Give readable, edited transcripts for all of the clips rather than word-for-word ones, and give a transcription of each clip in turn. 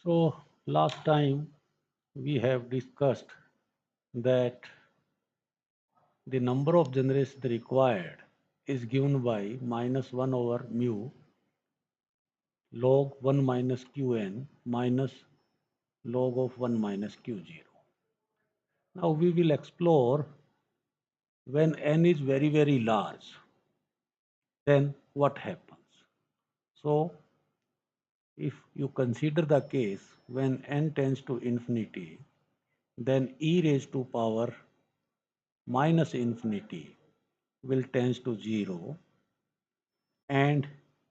So last time we have discussed that the number of generations required is given by minus 1 over mu log 1 minus qn minus log of 1 minus q0. Now we will explore when n is very very large, then what happens. So if you consider the case when n tends to infinity, then e raised to power minus infinity will tends to 0 and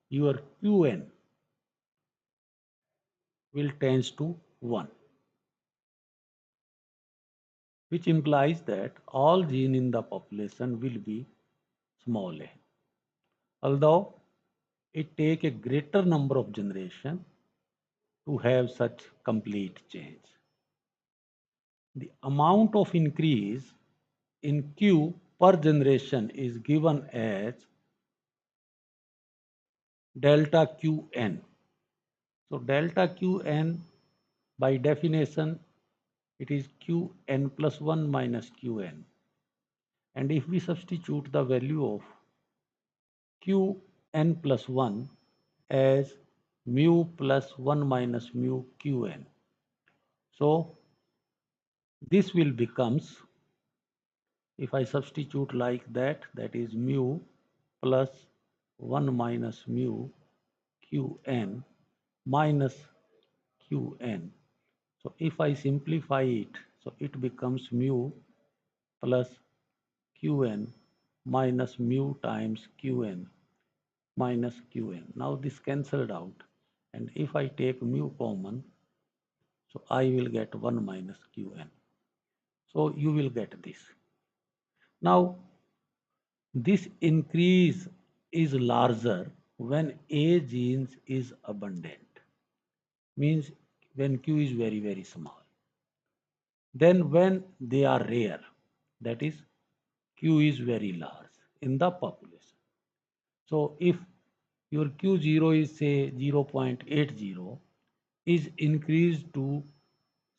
your qn will tends to 1, which implies that all gene in the population will be small a. Although it take a greater number of generation to have such complete change. The amount of increase in Q per generation is given as delta Qn. So delta Qn by definition it is Qn plus 1 minus Qn. And if we substitute the value of Qn plus 1 as mu plus 1 minus mu Qn. So this will becomes, if I substitute like that, that is mu plus 1 minus mu Qn minus Qn. So if I simplify it, so it becomes mu plus Qn minus mu times Qn minus Qn. Now this cancelled out, and if I take mu common, so I will get 1 minus Qn. So you will get this. Now this increase is larger when A genes is abundant, means when Q is very very small. Then when they are rare, that is Q is very large in the population. So if your Q0 is say 0.80 is increased to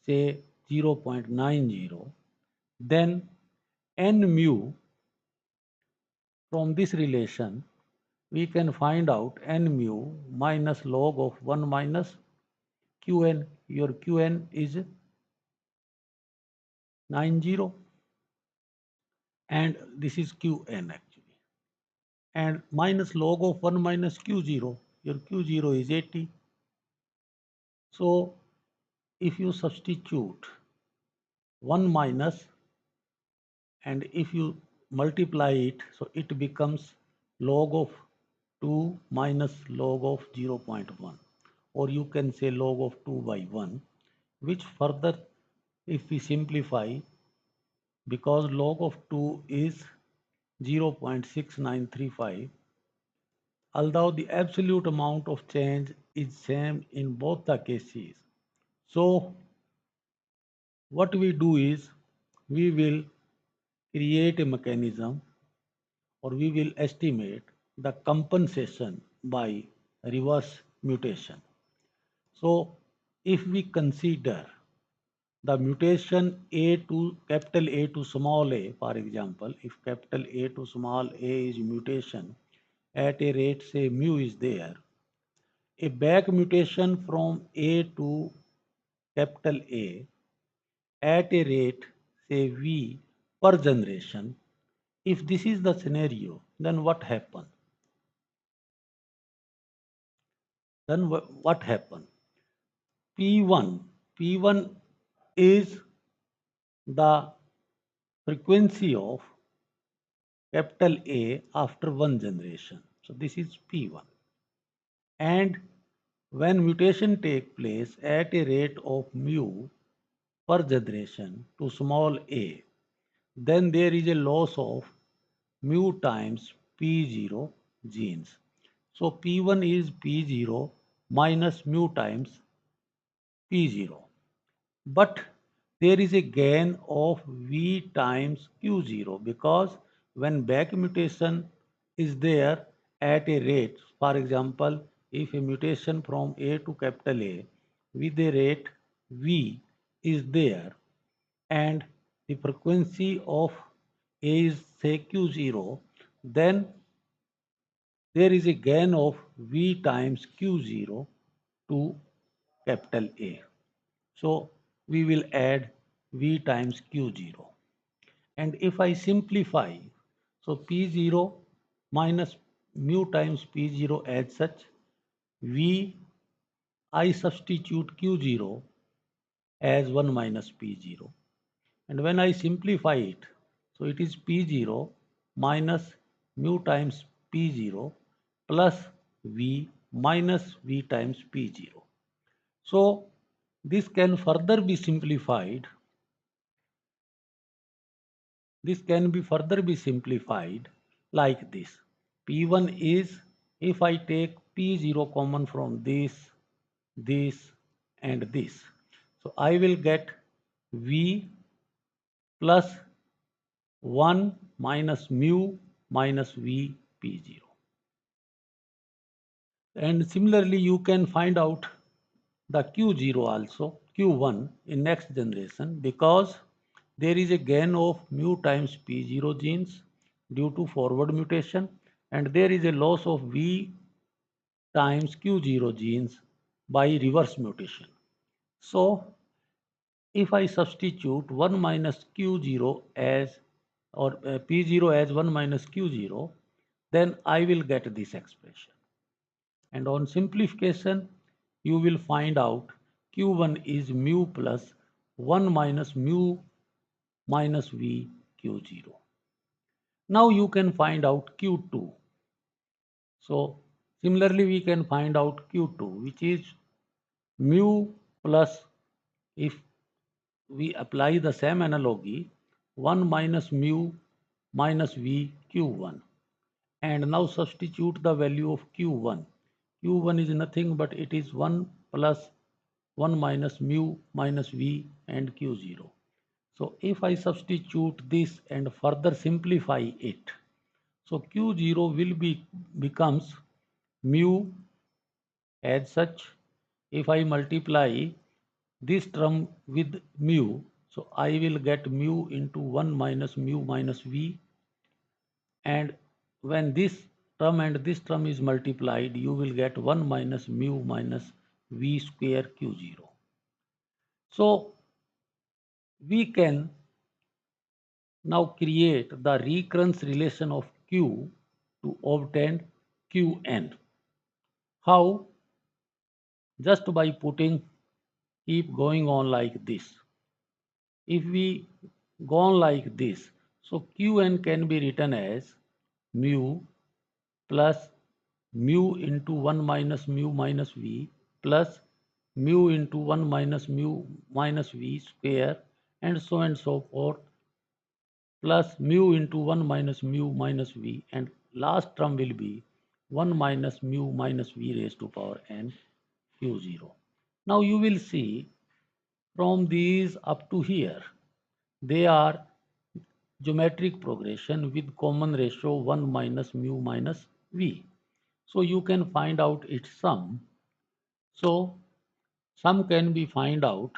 say 0.90, then n mu from this relation we can find out n mu minus log of 1 minus qn. Your qn is 90 and this is qn actually, and minus log of 1 minus q0, your q0 is 80. So if you substitute 1 minus and if you multiply it, so it becomes log of 2 minus log of 0.1, or you can say log of 2 by 1, which further if we simplify, because log of 2 is 0.6935, although the absolute amount of change is same in both the cases. So what we do is we will create a mechanism, or we will estimate the compensation by reverse mutation. So if we consider the mutation A to capital A to small a, for example, if capital A to small a is mutation at a rate say mu is there, a back mutation from A to capital A at a rate say V per generation, if this is the scenario, then what happens? Then what happens? P1 is the frequency of capital A after one generation. So this is P1. And when mutation take place at a rate of mu per generation to small a, then there is a loss of mu times P0 genes. So P1 is P0 minus mu times P0. But there is a gain of V times Q0, because when back mutation is there at a rate, for example, if a mutation from A to capital A with the rate V is there and the frequency of A is say Q0, then there is a gain of V times Q0 to capital A. So we will add V times Q0. And if I simplify, so P0 minus mu times P0 as such, V I substitute Q0 as 1 minus P0. And when I simplify it, so it is P0 minus mu times P0 plus V minus V times P0. So this can further be simplified. This can be further be simplified like this. P1 is, if I take P0 common from this and this. So I will get V plus 1 minus mu minus V P0. And similarly, you can find out the Q0 also, Q1 in next generation, because there is a gain of mu times P0 genes due to forward mutation, and there is a loss of V times Q0 genes by reverse mutation. So if I substitute 1 minus Q0 as or P0 as 1 minus Q0, then I will get this expression. And on simplification, you will find out Q1 is mu plus 1 minus mu minus V Q0. Now you can find out Q2. So similarly, we can find out Q2, which is mu plus, if we apply the same analogy, 1 minus mu minus V Q1. And now substitute the value of Q1. Q1 is nothing but it is 1 plus 1 minus mu minus V and Q0. So if I substitute this and further simplify it, so Q0 will becomes mu as such. If I multiply this term with mu, so I will get mu into 1 minus mu minus V, and when this term and this term is multiplied, you will get 1 minus mu minus V square Q0. So we can now create the recurrence relation of Q to obtain Qn. How? Just by putting, keep going on like this. If we go on like this, so Qn can be written as mu plus mu into 1 minus mu minus V plus mu into 1 minus mu minus V square and so forth, plus mu into 1 minus mu minus V, and last term will be 1 minus mu minus V raised to power n Q0. Now you will see from these up to here, they are geometric progression with common ratio 1 minus mu minus V. So you can find out its sum. So sum can be find out.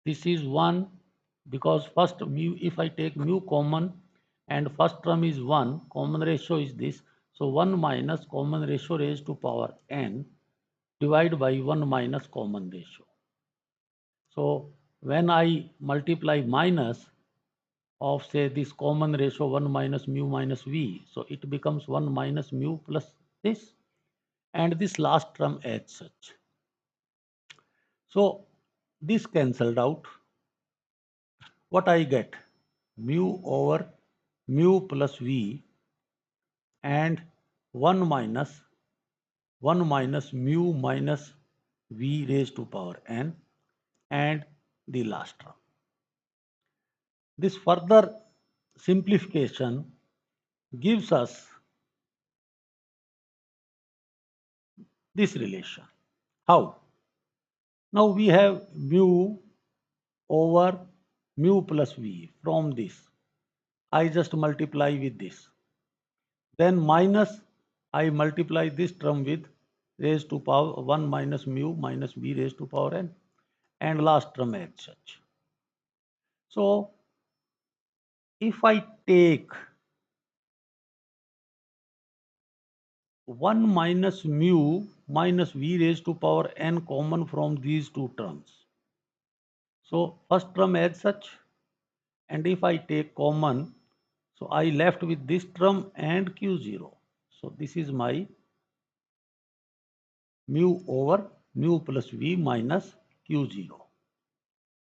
This is 1 because first mu, if I take mu common and first term is 1, common ratio is this. So 1 minus common ratio raised to power n divided by 1 minus common ratio. So when I multiply minus of say this common ratio 1 minus mu minus V, so it becomes 1 minus mu plus this and this last term as such. So this cancelled out. What I get? Mu over mu plus V and 1 minus mu minus V raised to power n and the last term. This further simplification gives us this relation. How? Now we have mu over mu plus V from this. I just multiply with this. Then minus, I multiply this term with raised to power 1 minus mu minus v raised to power n, and last term as such. So if I take 1 minus mu minus v raised to power n common from these two terms. So first term as such, and if I take common, so I left with this term and q0. So this is my mu over mu plus v minus q0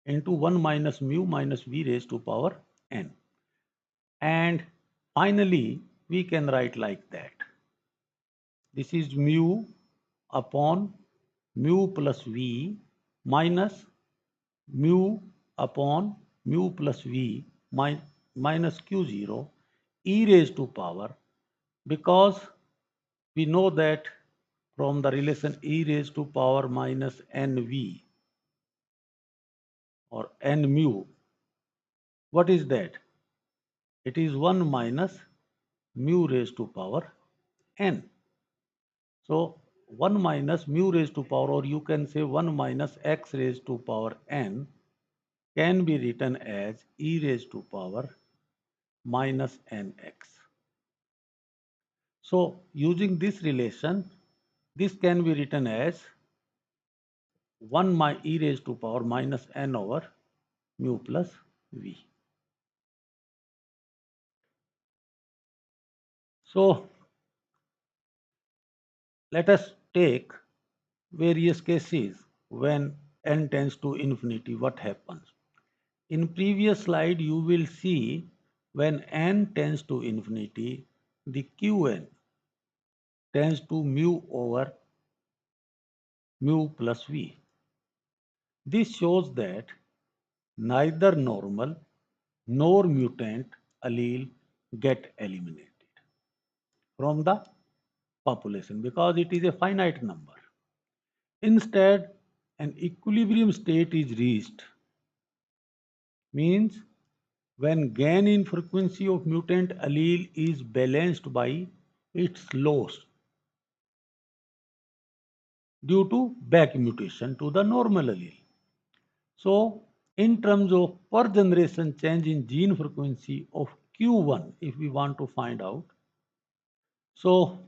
into 1 minus mu minus v raised to power n. And finally, we can write like that. This is mu upon mu plus v minus mu upon mu plus v minus q0 e raised to power, because we know that from the relation e raised to power minus nv or n mu, what is that? It is 1 minus mu raised to power n. So 1 minus mu raised to power, or you can say 1 minus x raised to power n, can be written as e raised to power minus nx. So using this relation, this can be written as 1 e raised to power minus n over mu plus v. So let us take various cases when n tends to infinity, what happens. In previous slide, you will see when n tends to infinity, the qn tends to mu over mu plus v. This shows that neither normal nor mutant allele get eliminated from the population because it is a finite number. Instead, an equilibrium state is reached, means when gain in frequency of mutant allele is balanced by its loss due to back mutation to the normal allele. So, in terms of per generation change in gene frequency of Q1, if we want to find out, so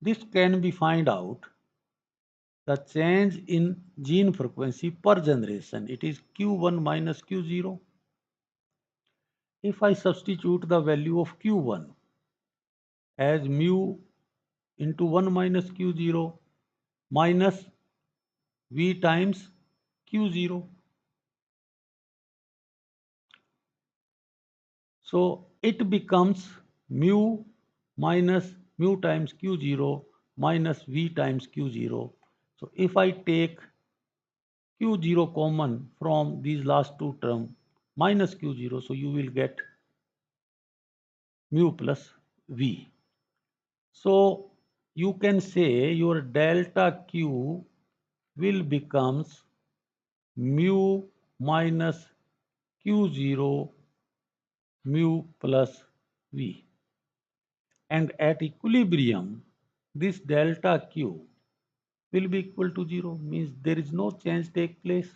this can be find out the change in gene frequency per generation. It is Q1 minus Q0. If I substitute the value of Q1 as mu into 1 minus Q0 minus V times Q0. So it becomes mu minus mu times Q0 minus V times Q0. So if I take Q0 common from these last two terms minus Q0, so you will get mu plus V. So you can say your delta Q will becomes mu minus Q0 mu plus V. And at equilibrium, this delta Q will be equal to 0, means there is no change take place.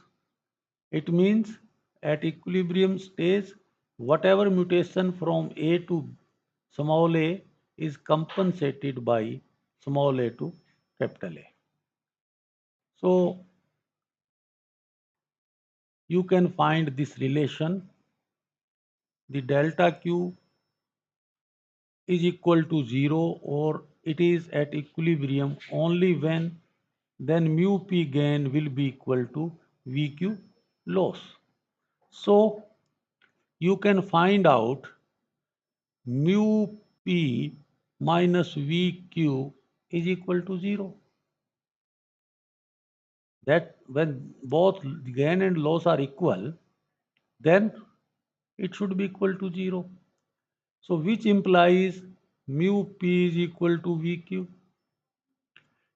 It means at equilibrium stage, whatever mutation from A to small a is compensated by small a to capital A. So you can find this relation. The delta Q is equal to 0, or it is at equilibrium only when then mu p gain will be equal to VQ loss. So you can find out mu p minus VQ is equal to 0. That when both gain and loss are equal, then it should be equal to 0. So which implies mu p is equal to VQ.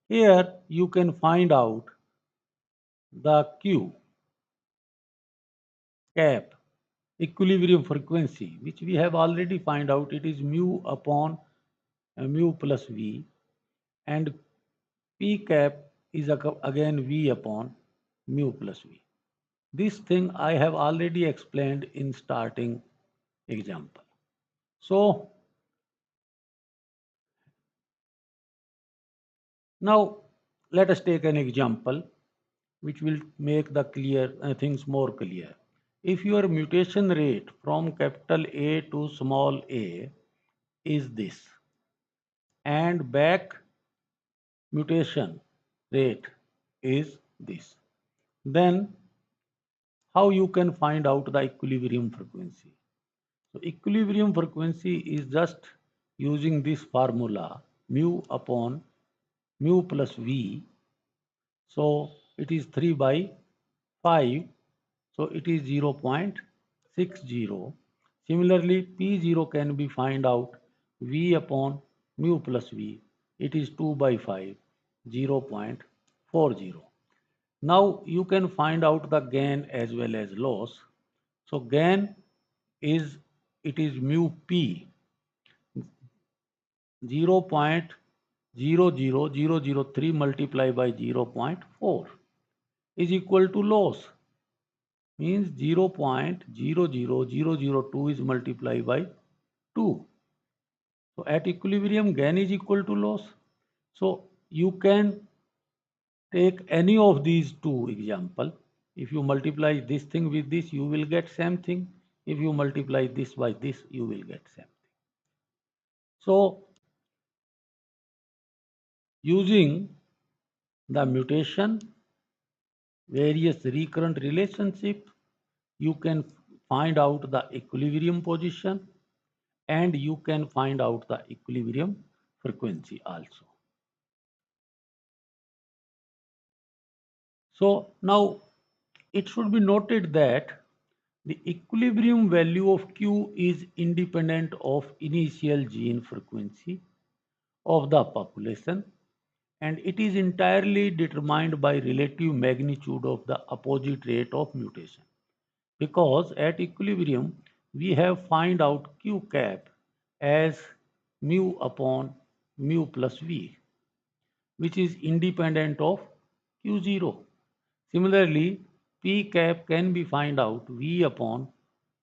Here you can find out the Q cap equilibrium frequency, which we have already find out. It is mu upon mu plus V, and P cap is again V upon mu plus V. This thing I have already explained in starting example. So now let us take an example which will make the things more clear. If your mutation rate from capital A to small a is this and back mutation rate is this, then how you can find out the equilibrium frequency? So equilibrium frequency is just using this formula mu upon mu plus V. So it is 3 by 5. So it is 0.60. Similarly, P0 can be find out V upon mu plus V. It is 2 by 5, 0.40. Now you can find out the gain as well as loss. So gain is, it is mu P 0.00003 multiplied by 0.4 is equal to loss, means 0.00002 is multiplied by 2. So at equilibrium gain is equal to loss. So you can take any of these two example. If you multiply this thing with this, you will get same thing. If you multiply this by this, you will get same thing. So using the mutation, various recurrent relationship, you can find out the equilibrium position and you can find out the equilibrium frequency also. So now it should be noted that the equilibrium value of Q is independent of initial gene frequency of the population and it is entirely determined by relative magnitude of the opposite rate of mutation. Because at equilibrium we have find out Q cap as mu upon mu plus V, which is independent of Q0. Similarly, P cap can be find out V upon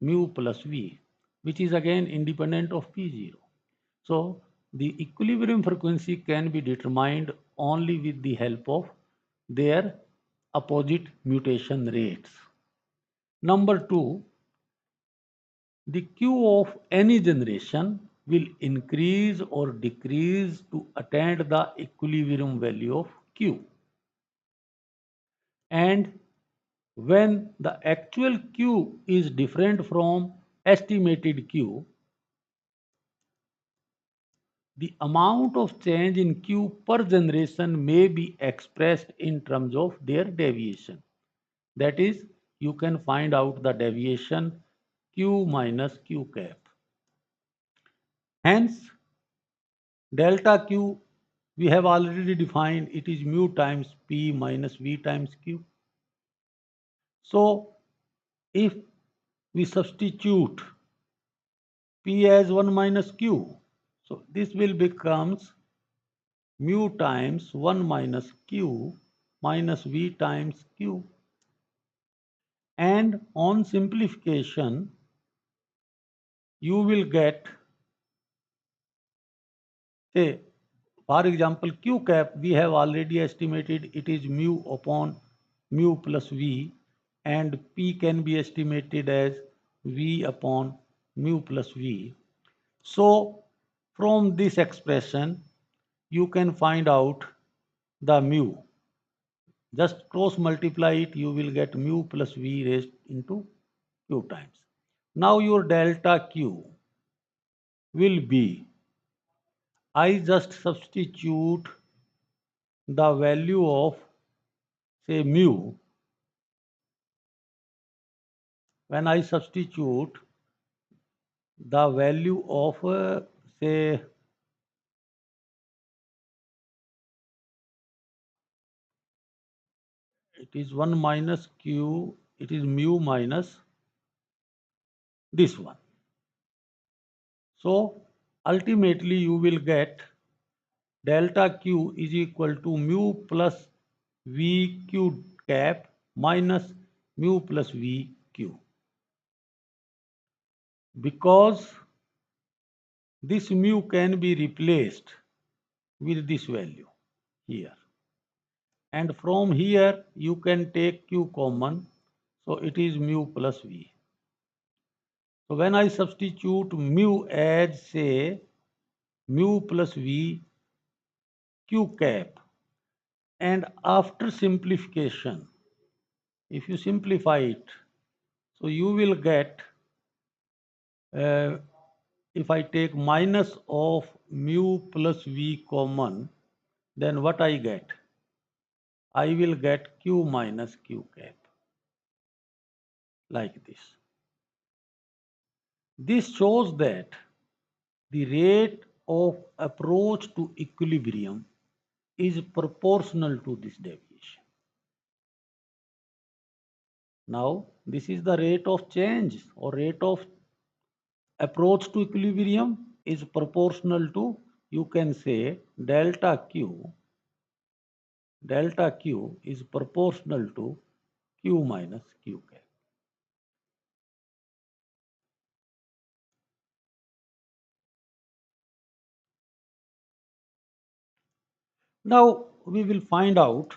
mu plus V, which is again independent of P0. So the equilibrium frequency can be determined only with the help of their opposite mutation rates. Number two, the Q of any generation will increase or decrease to attain the equilibrium value of Q. And when the actual Q is different from estimated Q, the amount of change in Q per generation may be expressed in terms of their deviation. That is, you can find out the deviation Q minus Q cap. Hence, delta Q we have already defined, it is mu times P minus V times Q. So if we substitute P as 1 minus Q, so this will becomes mu times 1 minus Q minus V times Q. And on simplification, you will get, say, for example, Q cap, we have already estimated it is mu upon mu plus V and P can be estimated as V upon mu plus V. So from this expression, you can find out the mu. Just cross multiply it, you will get mu plus V raised into Q times. Now your delta Q will be, I just substitute the value of say mu. When I substitute the value of say it is 1 minus Q, it is mu minus this one. So ultimately you will get delta q is equal to mu plus vq cap minus mu plus vq, because this mu can be replaced with this value here, and from here you can take q common, so it is mu plus v. So when I substitute mu as, say, mu plus v q cap, and after simplification, if you simplify it, so you will get, uh, if I take minus of mu plus v common, then what I get? I will get q minus q cap, like this. This shows that the rate of approach to equilibrium is proportional to this deviation. Now, this is the rate of change or rate of approach to equilibrium is proportional to, you can say, delta q is proportional to q minus q cap. Now we will find out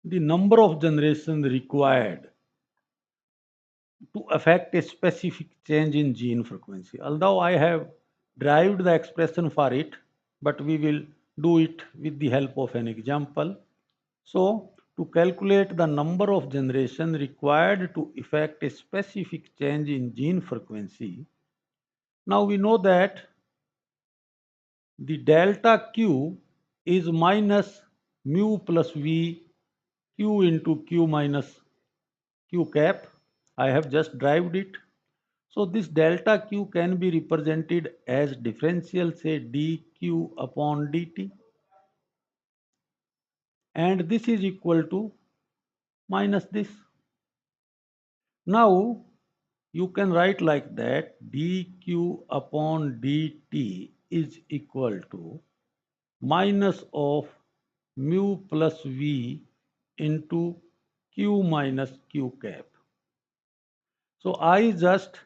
the number of generations required to affect a specific change in gene frequency. Although I have derived the expression for it, but we will do it with the help of an example. So, to calculate the number of generations required to effect a specific change in gene frequency, now we know that the delta q is minus mu plus v q into q minus q cap. I have just derived it. So this delta q can be represented as differential, say, dq upon dt, and this is equal to minus this. Now you can write like that: dq upon dt is equal to minus of mu plus v into q minus q cap. So I just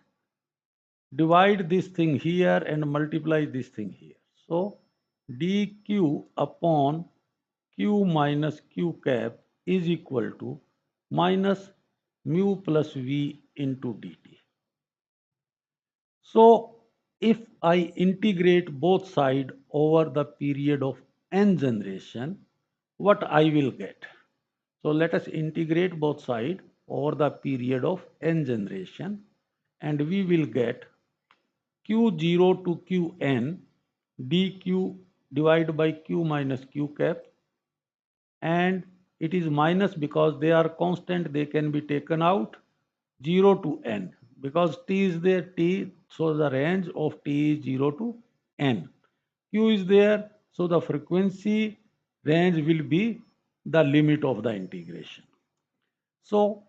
divide this thing here and multiply this thing here. So dq upon q minus q cap is equal to minus mu plus v into dt. So if I integrate both sides over the period of n generation, what I will get? So let us integrate both sides over the period of n generation, and we will get q0 to qn dq divided by q minus q cap, and it is minus because they are constant, they can be taken out, 0 to n, because t is there, t, so the range of t is 0 to n. Q is there, so the frequency range will be the limit of the integration. So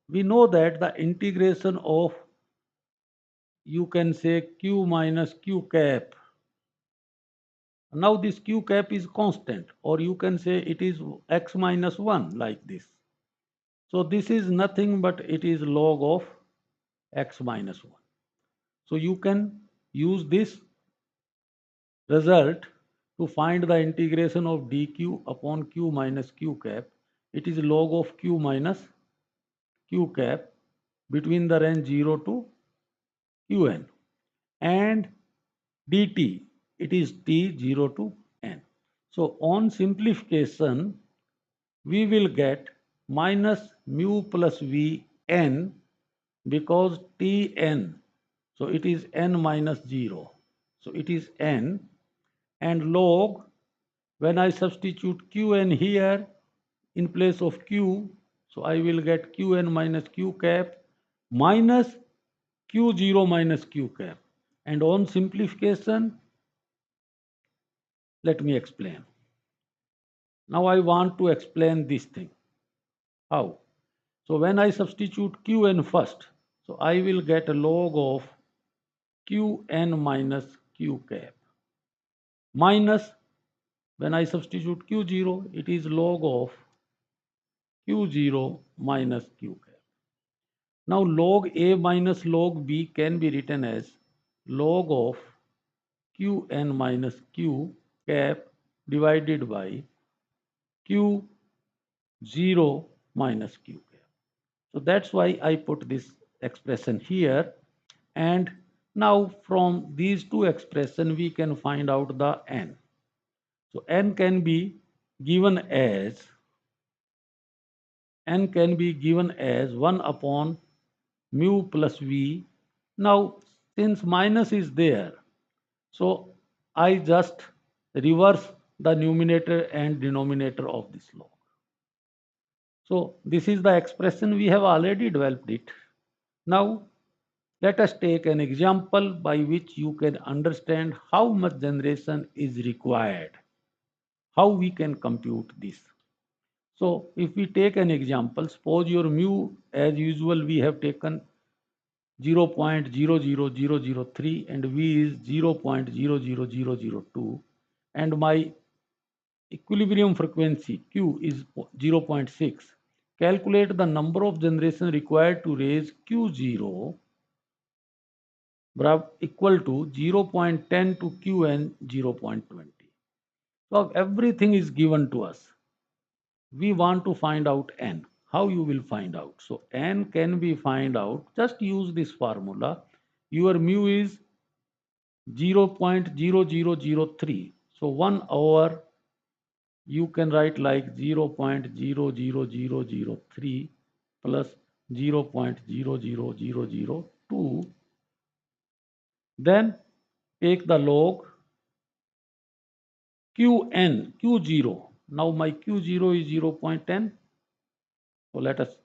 we know that the integration of, you can say, q minus q cap. Now this q cap is constant, or you can say it is x minus 1, like this. So this is nothing but it is log of x minus 1. So you can use this result to find the integration of dq upon q minus q cap. It is log of q minus q cap between the range 0 to qn, and dt, it is t 0 to n. So on simplification, we will get minus mu plus v n, because tn, so it is n minus 0, so it is n, and log, when I substitute qn here in place of q, so I will get qn minus q cap minus q0 minus q cap, and on simplification, let me explain. Now I want to explain this thing. How? So when I substitute qn first, so I will get a log of qn minus q cap. minus, when I substitute Q0, it is log of Q0 minus Q cap. Now log A minus log B can be written as log of Qn minus Q cap divided by Q0 minus Q cap. So that's why I put this expression here. And now from these two expressions, we can find out the n. So n can be given as 1 upon mu plus v. Now, since minus is there, so I just reverse the numerator and denominator of this log. So this is the expression, we have already developed it. Now, let us take an example by which you can understand how much generation is required, how we can compute this. So if we take an example, suppose your mu, as usual, we have taken 0.00003 and V is 0.00002, and my equilibrium frequency Q is 0.6. Calculate the number of generation required to raise Q0 equal to 0.10 to Qn 0.20. So everything is given to us. We want to find out n. How you will find out? So n can be find out. Just use this formula. Your mu is 0.0003. So 1 hour you can write like 0.00003 plus 0.00002. Then take the log Qn, Q0. Now my Q0 is 0.10. So let us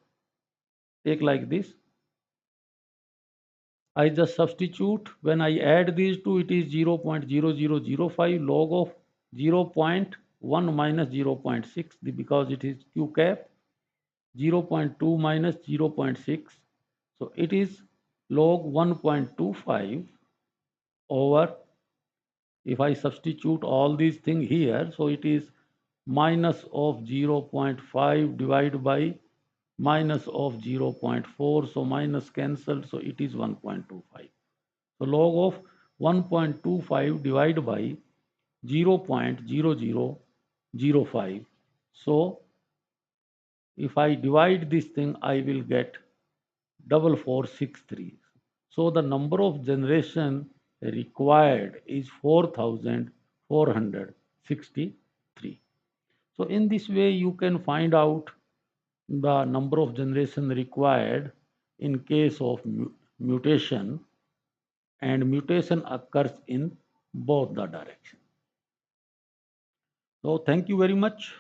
take like this. I just substitute. When I add these two, it is 0.0005 log of 0.1 minus 0.6 because it is Q cap, 0.2 minus 0.6. So it is log 1.25 over, if I substitute all these things here, so it is minus of 0.5 divided by minus of 0.4. So minus cancelled, so it is 1.25. So log of 1.25 divided by 0.0005. So if I divide this thing, I will get 4463. So the number of generation required is 4463. So in this way, you can find out the number of generation required in case of mutation, and mutation occurs in both the directions. So thank you very much.